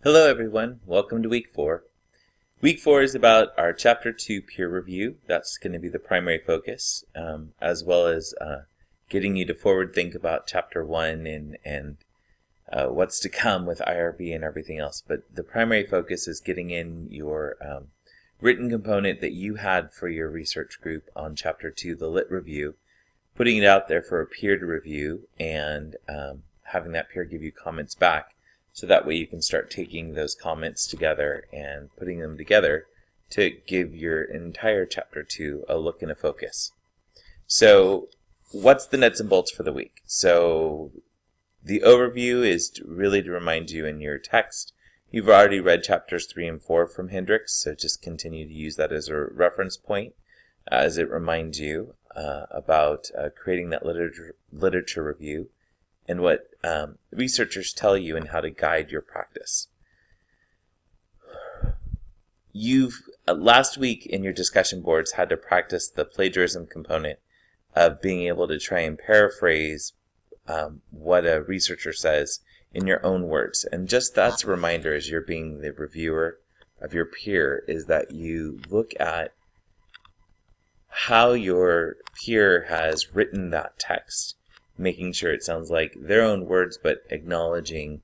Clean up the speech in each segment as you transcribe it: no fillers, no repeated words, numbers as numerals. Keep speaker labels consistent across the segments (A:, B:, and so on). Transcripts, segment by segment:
A: Hello everyone, welcome to week 4. Week 4 is about our chapter 2 peer review. That's going to be the primary focus, as well as getting you to forward think about chapter 1 and what's to come with IRB and everything else. But the primary focus is getting in your written component that you had for your research group on chapter 2, the lit review, putting it out there for a peer to review and having that peer give you comments back. So that way you can start taking those comments together and putting them together to give your entire chapter 2 a look and a focus. So what's the nuts and bolts for the week? So the overview is really to remind you in your text. You've already read chapters 3 and 4 from Hendricks, so just continue to use that as a reference point as it reminds you about creating that literature review and what researchers tell you and how to guide your practice. You've last week in your discussion boards had to practice the plagiarism component of being able to try and paraphrase what a researcher says in your own words. And just that's a reminder as you're being the reviewer of your peer is that you look at how your peer has written that text, making sure it sounds like their own words, but acknowledging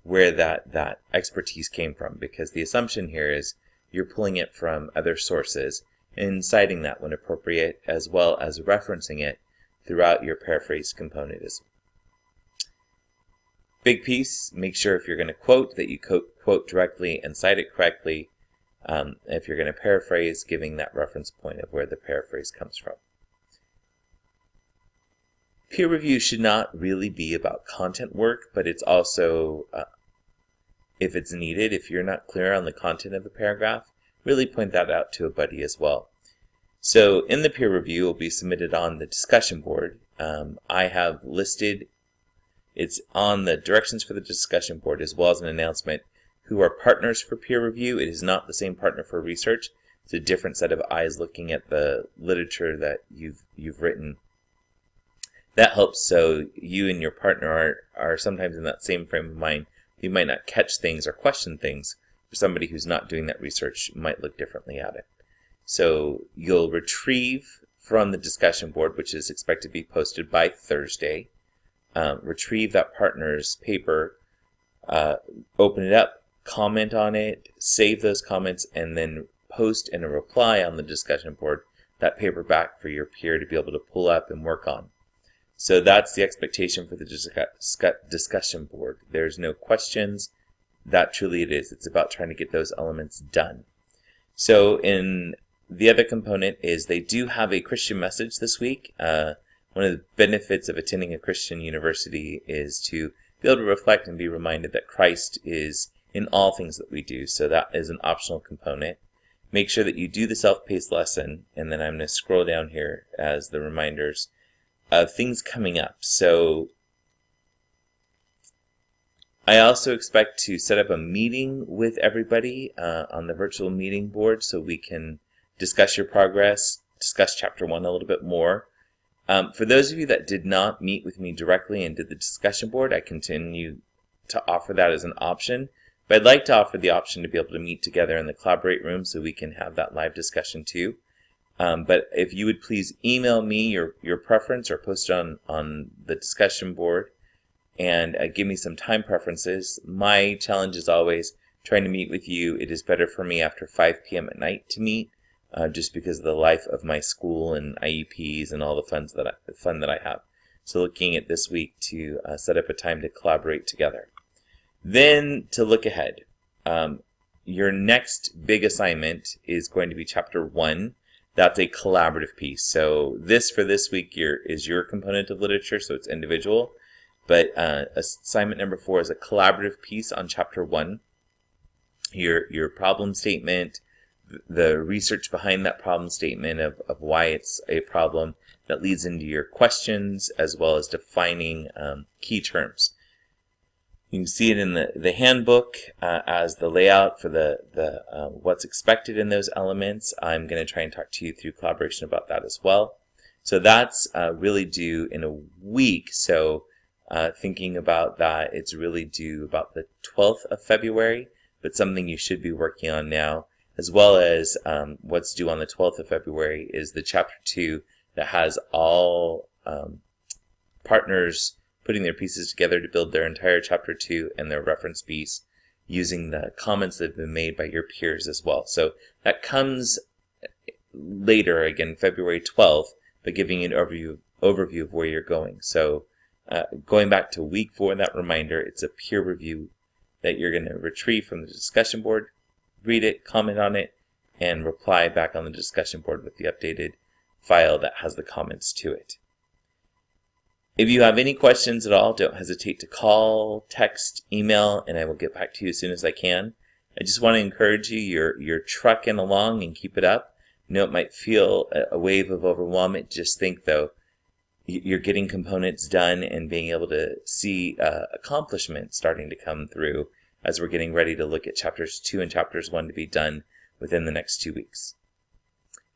A: where that expertise came from, because the assumption here is you're pulling it from other sources and citing that when appropriate, as well as referencing it throughout your paraphrase component. Big piece, make sure if you're going to quote that you quote directly and cite it correctly. If you're going to paraphrase, giving that reference point of where the paraphrase comes from. Peer review should not really be about content work, but it's also, if it's needed, if you're not clear on the content of the paragraph, really point that out to a buddy as well. So in the peer review, it will be submitted on the discussion board. I have listed, it's on the directions for the discussion board as well as an announcement who are partners for peer review. It is not the same partner for research. It's a different set of eyes looking at the literature that you've written. That helps so you and your partner are sometimes in that same frame of mind. You might not catch things or question things. For somebody who's not doing that research might look differently at it. So you'll retrieve from the discussion board, which is expected to be posted by Thursday, retrieve that partner's paper, open it up, comment on it, save those comments, and then post in a reply on the discussion board that paper back for your peer to be able to pull up and work on. So that's the expectation for the discussion board. There's no questions. That truly it is. It's about trying to get those elements done. So in the other component is they do have a Christian message this week. One of the benefits of attending a Christian university is to be able to reflect and be reminded that Christ is in all things that we do. So that is an optional component. Make sure that you do the self-paced lesson, and then I'm going to scroll down here as the reminders of things coming up. So I also expect to set up a meeting with everybody on the virtual meeting board so we can discuss your progress, discuss chapter 1 a little bit more. For those of you that did not meet with me directly and did the discussion board, I continue to offer that as an option. But I'd like to offer the option to be able to meet together in the Collaborate room so we can have that live discussion too. But if you would please email me your preference or post it on the discussion board and give me some time preferences. My challenge is always trying to meet with you. It is better for me after 5 p.m. at night to meet just because of the life of my school and IEPs and all the fun that I have. So looking at this week to set up a time to collaborate together. Then to look ahead. Your next big assignment is going to be chapter 1. That's a collaborative piece. So for this week is your component of literature, so it's individual. But assignment number 4 is a collaborative piece on chapter 1. Your problem statement, the research behind that problem statement of why it's a problem that leads into your questions, as well as defining key terms. You can see it in the handbook as the layout for the what's expected in those elements. I'm going to try and talk to you through collaboration about that as well. So that's really due in a week. So thinking about that, it's really due about the 12th of February. but something you should be working on now, as well as what's due on the 12th of February is the Chapter 2 that has all partners putting their pieces together to build their entire Chapter 2 and their reference piece using the comments that have been made by your peers as well. So that comes later, again, February 12th, but giving you an overview of where you're going. So going back to week 4, that reminder, it's a peer review that you're going to retrieve from the discussion board, read it, comment on it, and reply back on the discussion board with the updated file that has the comments to it. If you have any questions at all, don't hesitate to call, text, email, and I will get back to you as soon as I can. I just want to encourage you, you're trucking along and keep it up. I know it might feel a wave of overwhelm. Just think, though, you're getting components done and being able to see accomplishments starting to come through as we're getting ready to look at Chapters 2 and Chapters 1 to be done within the next 2 weeks.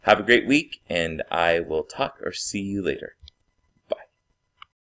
A: Have a great week, and I will talk or see you later.